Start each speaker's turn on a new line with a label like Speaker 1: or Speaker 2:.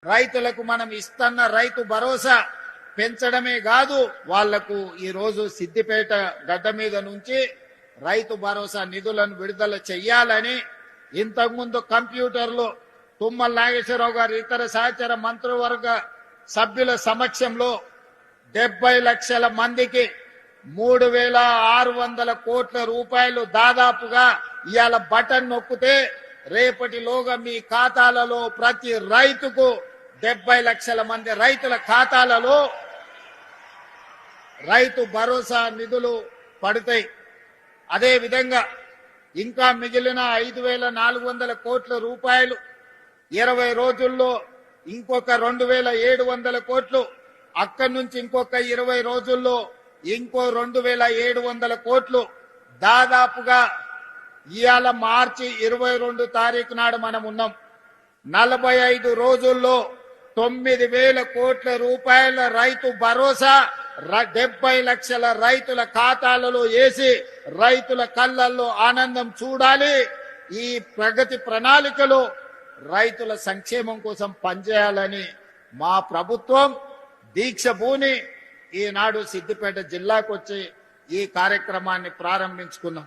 Speaker 1: రైతులకు మనం ఇస్తున్న రైతు భరోసా పెంచడమే కాదు, వాళ్లకు ఈ రోజు సిద్దిపేట గడ్డ మీద నుంచి రైతు భరోసా నిధులను విడుదల చెయ్యాలని ఇంతకుముందు కంప్యూటర్లో తుమ్మల నాగేశ్వరరావు గారు ఇతర సహచర మంత్రివర్గ సభ్యుల సమక్షంలో 70 లక్షల మందికి 3,600 కోట్ల రూపాయలు దాదాపుగా ఇవాళ బటన్ నొక్కితే రేపటిలోగా మీ ఖాతాలలో ప్రతి రైతుకు 70 లక్షల మంది రైతుల ఖాతాలలో రైతు భరోసా నిధులు పడతాయి. అదే విధంగా ఇంకా మిగిలిన 5,400 కోట్ల రూపాయలు 20 రోజుల్లో ఇంకొక 2,700 కోట్లు, అక్కడి నుంచి ఇంకొక 20 రోజుల్లో ఇంకో 2,700 కోట్లు, దాదాపుగా ఇవాళ మార్చి 22 తారీఖు నాడు మనం ఉన్నాం. 45 రోజుల్లో 9,000 కోట్ల రూపాయల రైతు భరోసా 70 లక్షల రైతుల ఖాతాలలో వేసి రైతుల కళ్ళల్లో ఆనందం చూడాలి. ఈ ప్రగతి ప్రణాళికలో రైతుల సంక్షేమం కోసం పనిచేయాలని మా ప్రభుత్వం దీక్ష భూని ఈనాడు సిద్దిపేట జిల్లాకు వచ్చి ఈ కార్యక్రమాన్ని ప్రారంభించుకున్నాం.